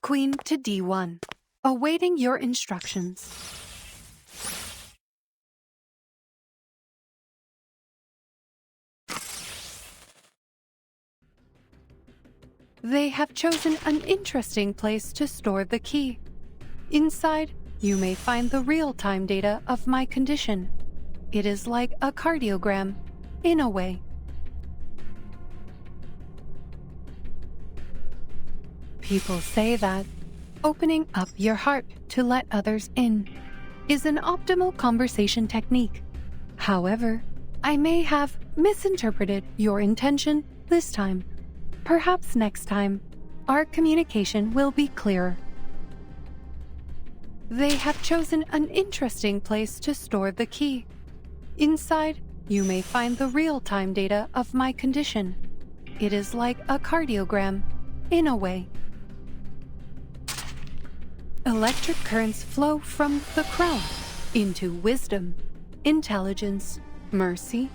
Queen to D1, awaiting your instructions. They have chosen an interesting place to store the key. Inside, you may find the real-time data of my condition. It is like a cardiogram, in a way. People say that opening up your heart to let others in is an optimal conversation technique. However, I may have misinterpreted your intention this time. Perhaps next time, our communication will be clearer. They have chosen an interesting place to store the key. Inside, you may find the real-time data of my condition. It is like a cardiogram, in a way. Electric currents flow from the crown into wisdom, intelligence, mercy,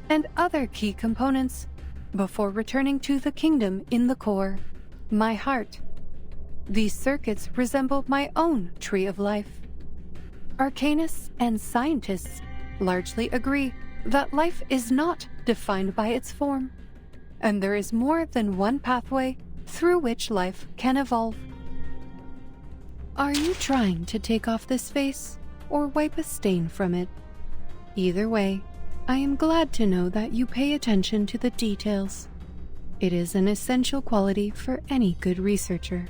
and other key components before returning to the kingdom in the core, my heart. These circuits resemble my own tree of life. Arcanists and scientists largely agree that life is not defined by its form, and there is more than one pathway through which life can evolve. Are you trying to take off this face or wipe a stain from it? Either way, I am glad to know that you pay attention to the details. It is an essential quality for any good researcher.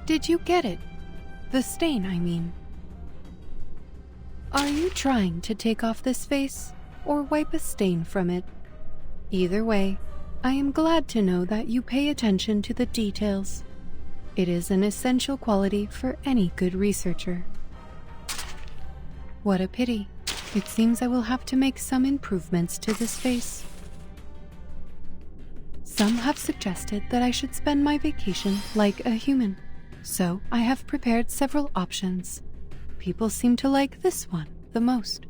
Did you get it? The stain, I mean. Are you trying to take off this face or wipe a stain from it? Either way, I am glad to know that you pay attention to the details. It is an essential quality for any good researcher. What a pity. It seems I will have to make some improvements to this face. Some have suggested that I should spend my vacation like a human, so I have prepared several options. People seem to like this one the most.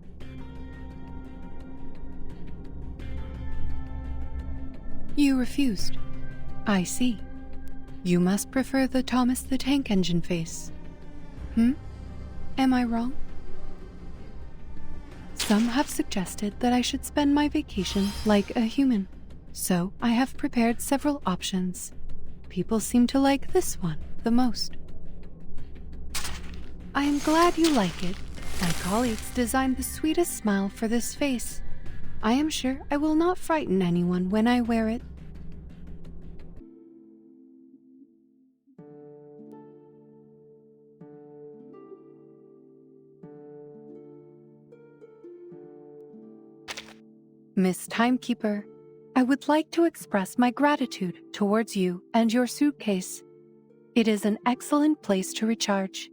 You refused. I see. You must prefer the Thomas the Tank Engine face. Am I wrong? Some have suggested that I should spend my vacation like a human, so I have prepared several options. People seem to like this one the most. I am glad you like it. My colleagues designed the sweetest smile for this face. I am sure I will not frighten anyone when I wear it. Miss Timekeeper, I would like to express my gratitude towards you and your suitcase. It is an excellent place to recharge.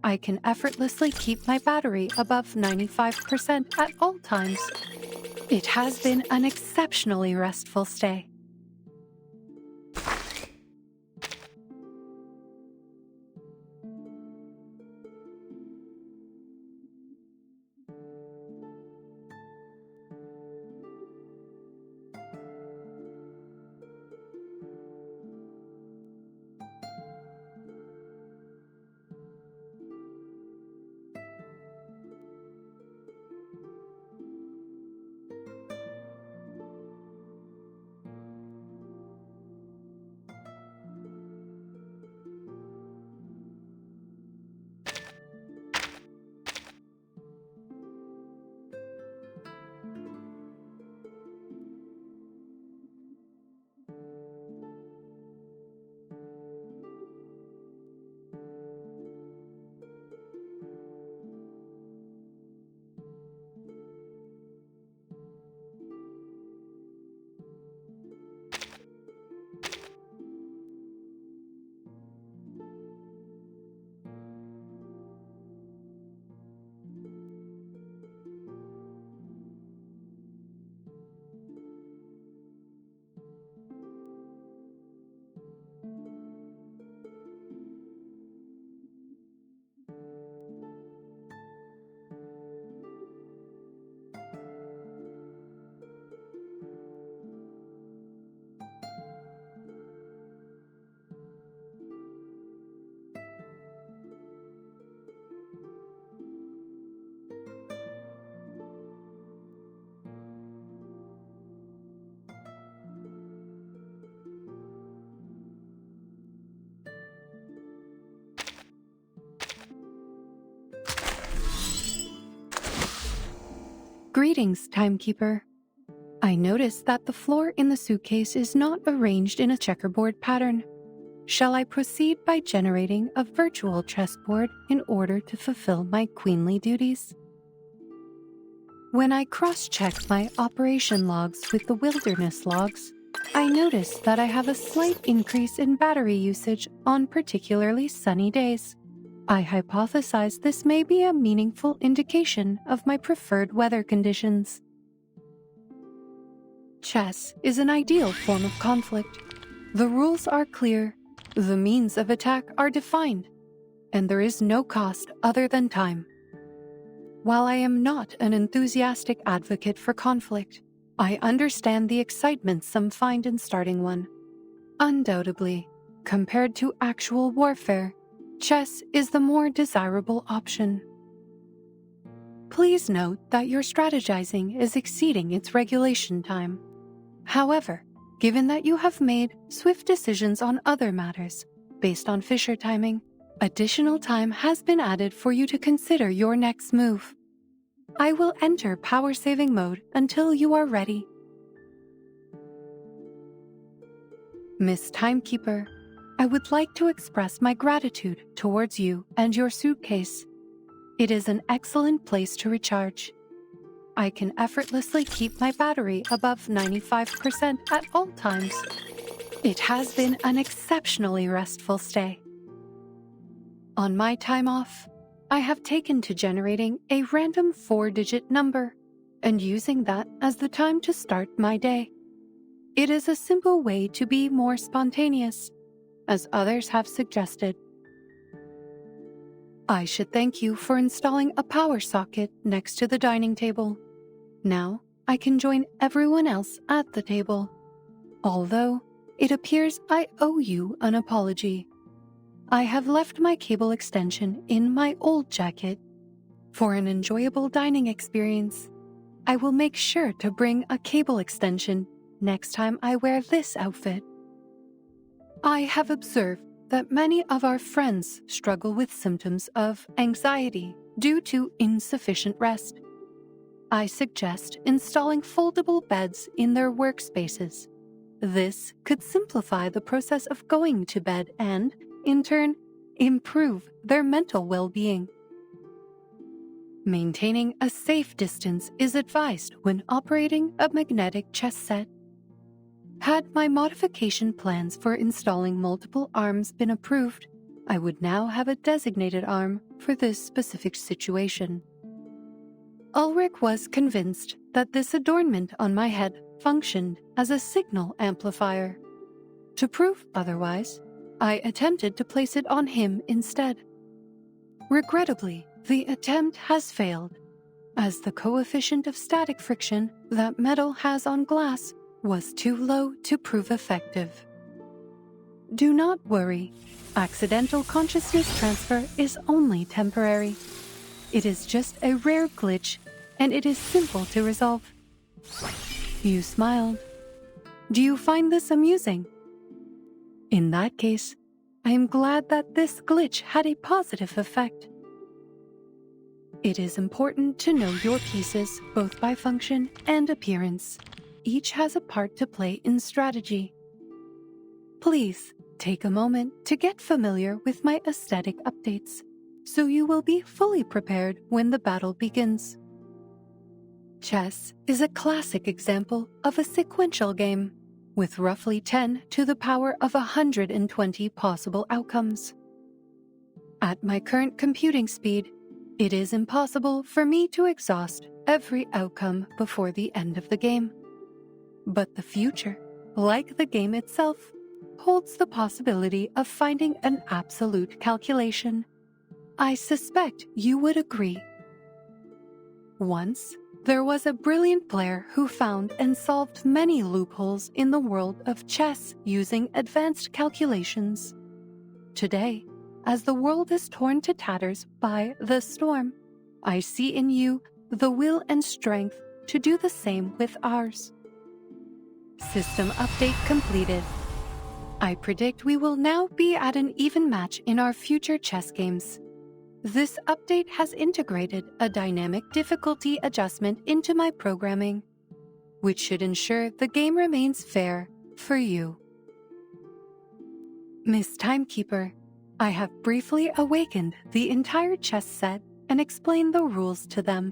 I can effortlessly keep my battery above 95% at all times. It has been an exceptionally restful stay. Greetings, Timekeeper. I notice that the floor in the suitcase is not arranged in a checkerboard pattern. Shall I proceed by generating a virtual chessboard in order to fulfill my queenly duties? When I cross-check my operation logs with the wilderness logs, I notice that I have a slight increase in battery usage on particularly sunny days. I hypothesize this may be a meaningful indication of my preferred weather conditions. Chess is an ideal form of conflict. The rules are clear, the means of attack are defined, and there is no cost other than time. While I am not an enthusiastic advocate for conflict, I understand the excitement some find in starting one. Undoubtedly, compared to actual warfare, chess is the more desirable option. Please note that your strategizing is exceeding its regulation time. However, given that you have made swift decisions on other matters based on Fisher timing, additional time has been added for you to consider your next move. I will enter power saving mode until you are ready. Miss Timekeeper, I would like to express my gratitude towards you and your suitcase. It is an excellent place to recharge. I can effortlessly keep my battery above 95% at all times. It has been an exceptionally restful stay. On my time off, I have taken to generating a random 4-digit number and using that as the time to start my day. It is a simple way to be more spontaneous, as others have suggested. I should thank you for installing a power socket next to the dining table. Now I can join everyone else at the table, although it appears I owe you an apology. I have left my cable extension in my old jacket. For an enjoyable dining experience, I will make sure to bring a cable extension next time I wear this outfit. I have observed that many of our friends struggle with symptoms of anxiety due to insufficient rest. I suggest installing foldable beds in their workspaces. This could simplify the process of going to bed and, in turn, improve their mental well-being. Maintaining a safe distance is advised when operating a magnetic chess set. Had my modification plans for installing multiple arms been approved, I would now have a designated arm for this specific situation. Ulrich was convinced that this adornment on my head functioned as a signal amplifier. To prove otherwise, I attempted to place it on him instead. Regrettably, the attempt has failed, as the coefficient of static friction that metal has on glass was too low to prove effective. Do not worry. Accidental consciousness transfer is only temporary. It is just a rare glitch, and it is simple to resolve. You smiled. Do you find this amusing? In that case, I am glad that this glitch had a positive effect. It is important to know your pieces both by function and appearance. Each has a part to play in strategy. Please take a moment to get familiar with my aesthetic updates, so you will be fully prepared when the battle begins. Chess is a classic example of a sequential game, with roughly 10 to the power of 120 possible outcomes. At my current computing speed, it is impossible for me to exhaust every outcome before the end of the game. But the future, like the game itself, holds the possibility of finding an absolute calculation. I suspect you would agree. Once, there was a brilliant player who found and solved many loopholes in the world of chess using advanced calculations. Today, as the world is torn to tatters by the storm, I see in you the will and strength to do the same with ours. System update completed. I predict we will now be at an even match in our future chess games. This update has integrated a dynamic difficulty adjustment into my programming, which should ensure the game remains fair for you. Miss Timekeeper, I have briefly awakened the entire chess set and explained the rules to them.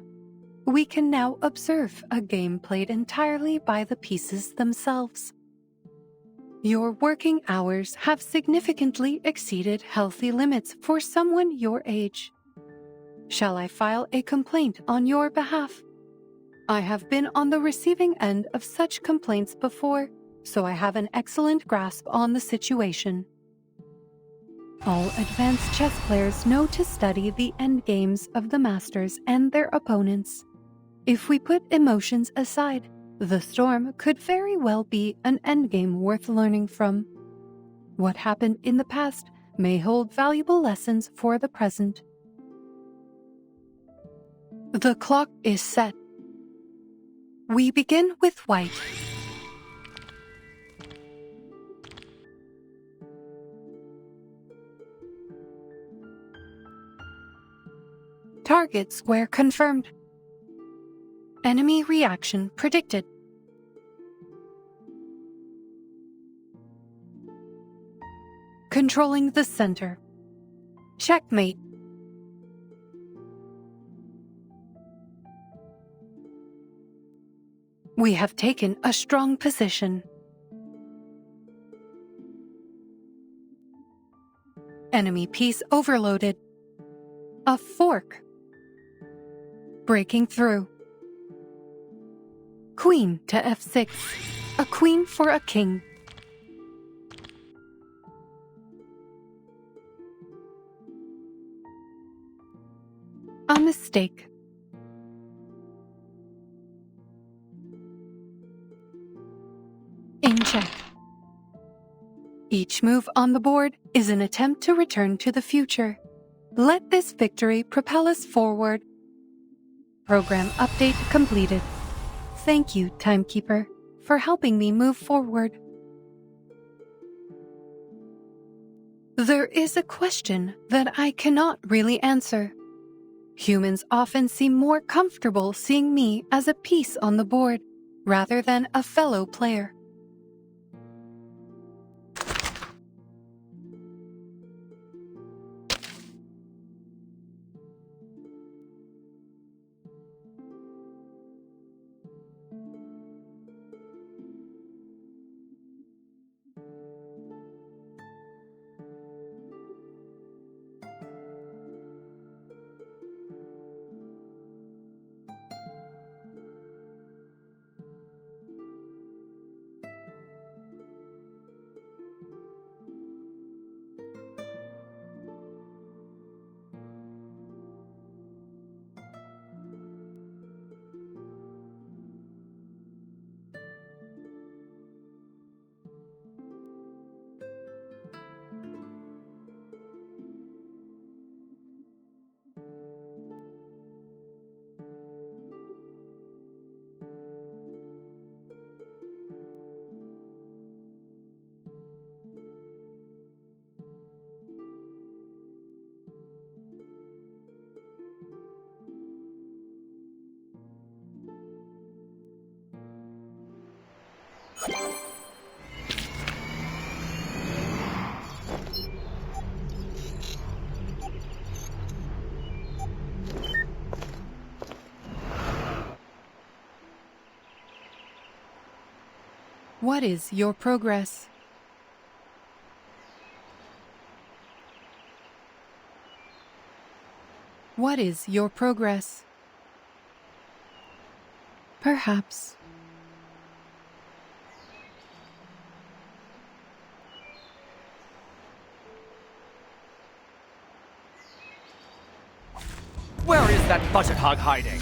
We can now observe a game played entirely by the pieces themselves. Your working hours have significantly exceeded healthy limits for someone your age. Shall I file a complaint on your behalf? I have been on the receiving end of such complaints before, so I have an excellent grasp on the situation. All advanced chess players know to study the endgames of the masters and their opponents. If we put emotions aside, the storm could very well be an endgame worth learning from. What happened in the past may hold valuable lessons for the present. The clock is set. We begin with white. Target square confirmed. Enemy reaction predicted. Controlling the center. Checkmate. We have taken a strong position. Enemy piece overloaded. A fork. Breaking through. Queen to f6. A queen for a king. A mistake. In check. Each move on the board is an attempt to return to the future. Let this victory propel us forward. Program update completed. Thank you, Timekeeper, for helping me move forward. There is a question that I cannot really answer. Humans often seem more comfortable seeing me as a piece on the board rather than a fellow player. What is your progress? What is your progress? Perhaps. Where is that budget hog hiding?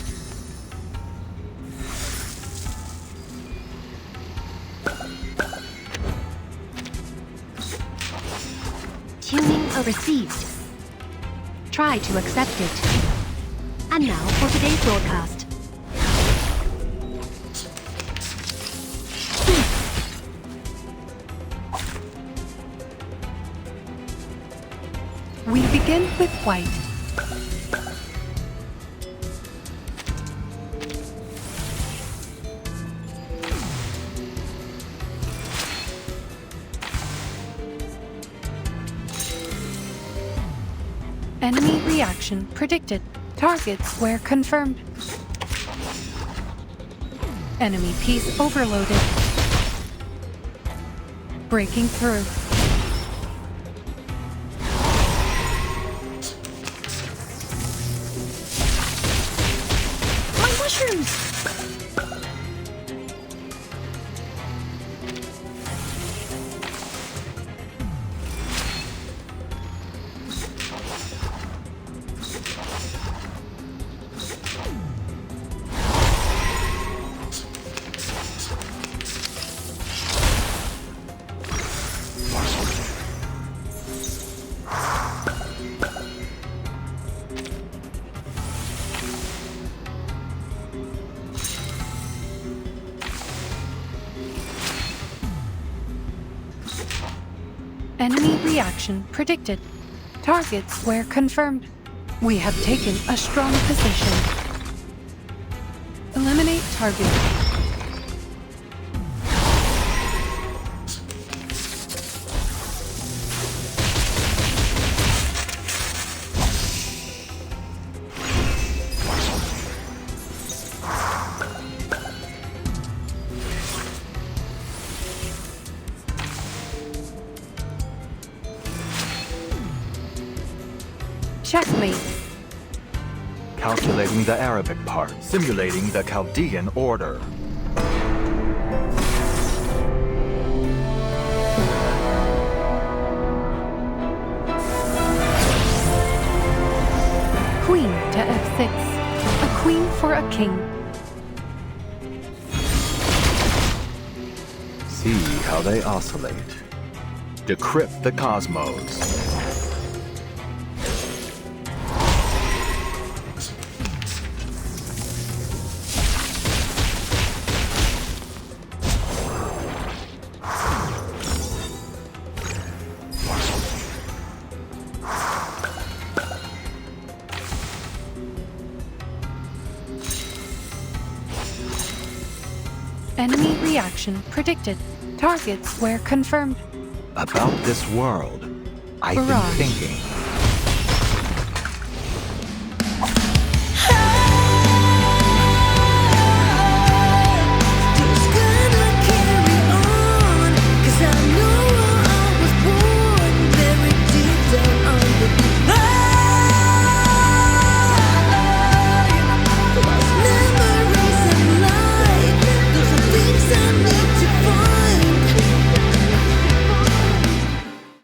Tuning received. Try to accept it. And now for today's broadcast. We begin with white. Enemy reaction predicted. Targets where confirmed. Enemy piece overloaded. Breaking through. My mushrooms! Enemy reaction predicted. Targets where confirmed. We have taken a strong position. Eliminate target. Checkmate. Calculating the Arabic part, simulating the Chaldean order. Queen to f6. A queen for a king. See how they oscillate. Decrypt the cosmos. Enemy reaction predicted. Targets where confirmed. About this world, I've been Barrage. thinking.